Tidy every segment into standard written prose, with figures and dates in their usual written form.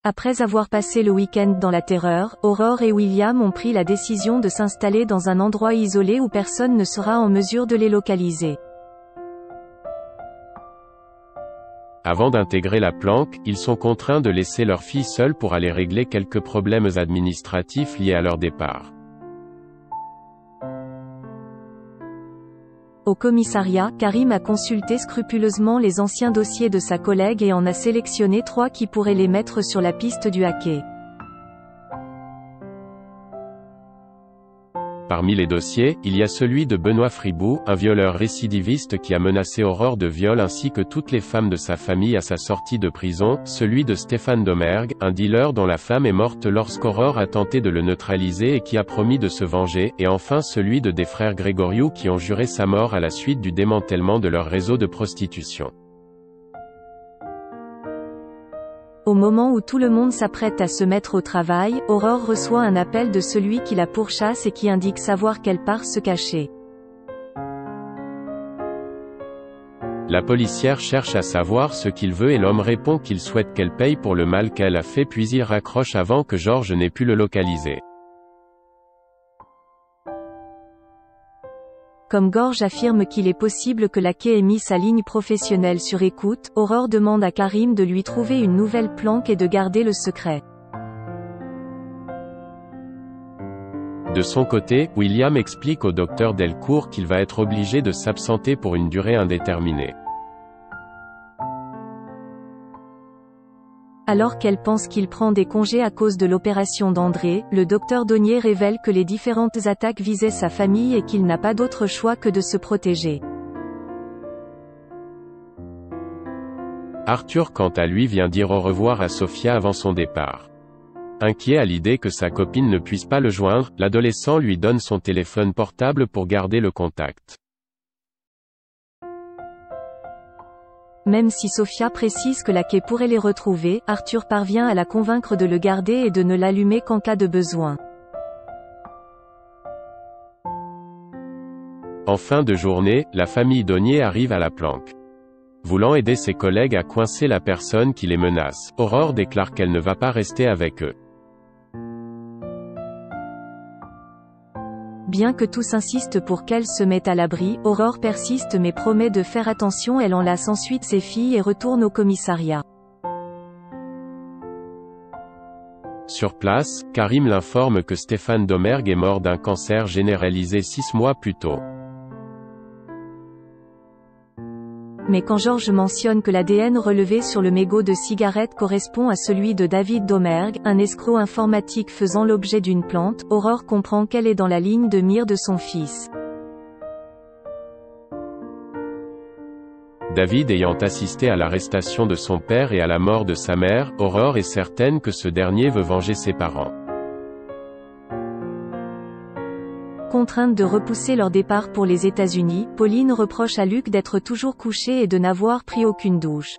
Après avoir passé le week-end dans la terreur, Aurore et William ont pris la décision de s'installer dans un endroit isolé où personne ne sera en mesure de les localiser. Avant d'intégrer la planque, ils sont contraints de laisser leur fille seule pour aller régler quelques problèmes administratifs liés à leur départ. Au commissariat, Karim a consulté scrupuleusement les anciens dossiers de sa collègue et en a sélectionné 3 qui pourraient les mettre sur la piste du hacker. Parmi les dossiers, il y a celui de Benoît Fribou, un violeur récidiviste qui a menacé Aurore de viol ainsi que toutes les femmes de sa famille à sa sortie de prison, celui de Stéphane Domergue, un dealer dont la femme est morte lorsqu'Aurore a tenté de le neutraliser et qui a promis de se venger, et enfin celui de des frères Grégoriou qui ont juré sa mort à la suite du démantèlement de leur réseau de prostitution. Au moment où tout le monde s'apprête à se mettre au travail, Aurore reçoit un appel de celui qui la pourchasse et qui indique savoir qu'elle part se cacher. La policière cherche à savoir ce qu'il veut et l'homme répond qu'il souhaite qu'elle paye pour le mal qu'elle a fait puis il raccroche avant que Georges n'ait pu le localiser. Comme Georges affirme qu'il est possible que l'hacker ait mis sa ligne professionnelle sur écoute, Aurore demande à Karim de lui trouver une nouvelle planque et de garder le secret. De son côté, William explique au docteur Delcourt qu'il va être obligé de s'absenter pour une durée indéterminée. Alors qu'elle pense qu'il prend des congés à cause de l'opération d'André, le docteur Donnier révèle que les différentes attaques visaient sa famille et qu'il n'a pas d'autre choix que de se protéger. Arthur quant à lui vient dire au revoir à Sophia avant son départ. Inquiet à l'idée que sa copine ne puisse pas le joindre, l'adolescent lui donne son téléphone portable pour garder le contact. Même si Sophia précise que l'hacker pourrait les retrouver, Arthur parvient à la convaincre de le garder et de ne l'allumer qu'en cas de besoin. En fin de journée, la famille Donnier arrive à la planque. Voulant aider ses collègues à coincer la personne qui les menace, Aurore déclare qu'elle ne va pas rester avec eux. Bien que tous insistent pour qu'elle se mette à l'abri, Aurore persiste mais promet de faire attention. Elle enlace ensuite ses filles et retourne au commissariat. Sur place, Karim l'informe que Stéphane Domergue est mort d'un cancer généralisé 6 mois plus tôt. Mais quand Georges mentionne que l'ADN relevé sur le mégot de cigarette correspond à celui de David Domergue, un escroc informatique faisant l'objet d'une plainte, Aurore comprend qu'elle est dans la ligne de mire de son fils. David ayant assisté à l'arrestation de son père et à la mort de sa mère, Aurore est certaine que ce dernier veut venger ses parents. Contrainte de repousser leur départ pour les États-Unis, Pauline reproche à Luc d'être toujours couché et de n'avoir pris aucune douche.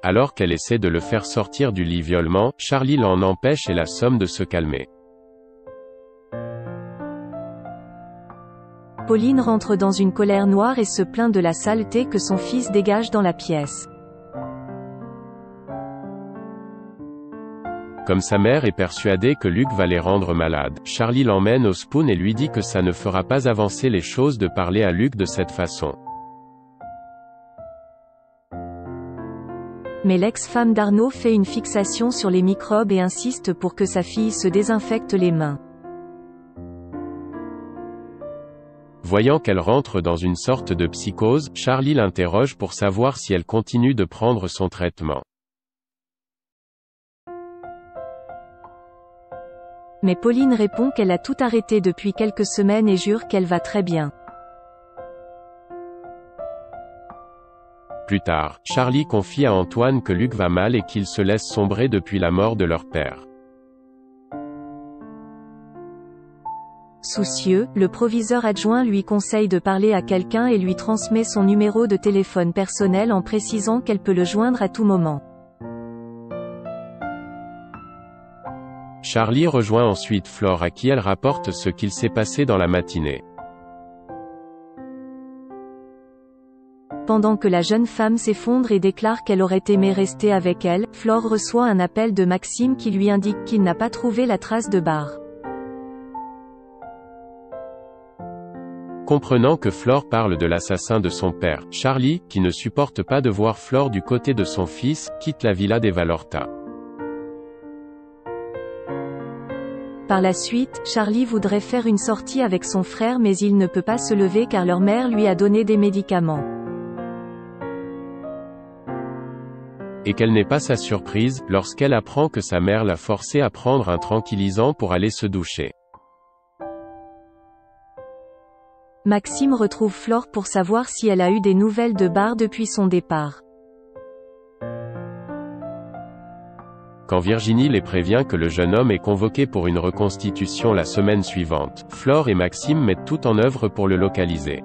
Alors qu'elle essaie de le faire sortir du lit violemment, Charlie l'en empêche et la somme de se calmer. Pauline rentre dans une colère noire et se plaint de la saleté que son fils dégage dans la pièce. Comme sa mère est persuadée que Luc va les rendre malades, Charlie l'emmène au Spoon et lui dit que ça ne fera pas avancer les choses de parler à Luc de cette façon. Mais l'ex-femme d'Arnaud fait une fixation sur les microbes et insiste pour que sa fille se désinfecte les mains. Voyant qu'elle rentre dans une sorte de psychose, Charlie l'interroge pour savoir si elle continue de prendre son traitement. Mais Pauline répond qu'elle a tout arrêté depuis quelques semaines et jure qu'elle va très bien. Plus tard, Charlie confie à Antoine que Luc va mal et qu'il se laisse sombrer depuis la mort de leur père. Soucieux, le proviseur adjoint lui conseille de parler à quelqu'un et lui transmet son numéro de téléphone personnel en précisant qu'elle peut le joindre à tout moment. Charlie rejoint ensuite Flore à qui elle rapporte ce qu'il s'est passé dans la matinée. Pendant que la jeune femme s'effondre et déclare qu'elle aurait aimé rester avec elle, Flore reçoit un appel de Maxime qui lui indique qu'il n'a pas trouvé la trace de Barr. Comprenant que Flore parle de l'assassin de son père, Charlie, qui ne supporte pas de voir Flore du côté de son fils, quitte la villa des Valorta. Par la suite, Charlie voudrait faire une sortie avec son frère mais il ne peut pas se lever car leur mère lui a donné des médicaments. Et quelle n'est pas sa surprise, lorsqu'elle apprend que sa mère l'a forcé à prendre un tranquillisant pour aller se doucher. Maxime retrouve Flore pour savoir si elle a eu des nouvelles de Barr depuis son départ. Quand Virginie les prévient que le jeune homme est convoqué pour une reconstitution la semaine suivante, Flore et Maxime mettent tout en œuvre pour le localiser.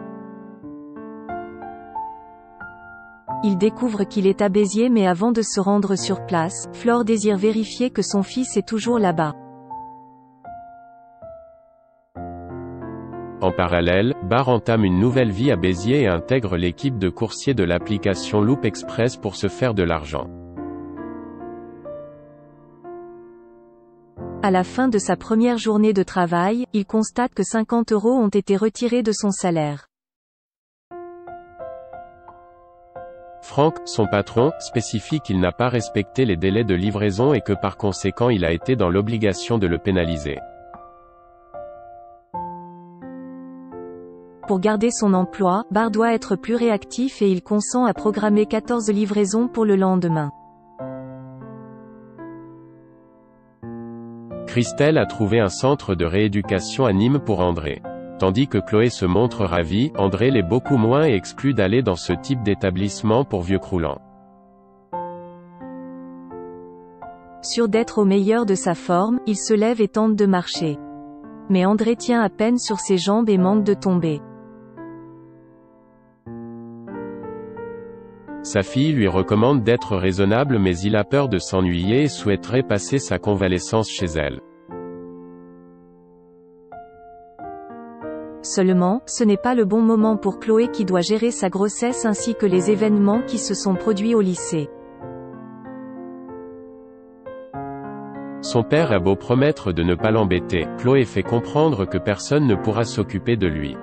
Il découvre qu'il est à Béziers mais avant de se rendre sur place, Flore désire vérifier que son fils est toujours là-bas. En parallèle, Barr entame une nouvelle vie à Béziers et intègre l'équipe de coursiers de l'application Loop Express pour se faire de l'argent. À la fin de sa première journée de travail, il constate que 50 € ont été retirés de son salaire. Frank, son patron, spécifie qu'il n'a pas respecté les délais de livraison et que par conséquent il a été dans l'obligation de le pénaliser. Pour garder son emploi, Barr doit être plus réactif et il consent à programmer 14 livraisons pour le lendemain. Christelle a trouvé un centre de rééducation à Nîmes pour André. Tandis que Chloé se montre ravie, André l'est beaucoup moins et exclut d'aller dans ce type d'établissement pour vieux croulants. Sûr d'être au meilleur de sa forme, il se lève et tente de marcher. Mais André tient à peine sur ses jambes et manque de tomber. Sa fille lui recommande d'être raisonnable mais il a peur de s'ennuyer et souhaiterait passer sa convalescence chez elle. Seulement, ce n'est pas le bon moment pour Chloé qui doit gérer sa grossesse ainsi que les événements qui se sont produits au lycée. Son père a beau promettre de ne pas l'embêter, Chloé fait comprendre que personne ne pourra s'occuper de lui.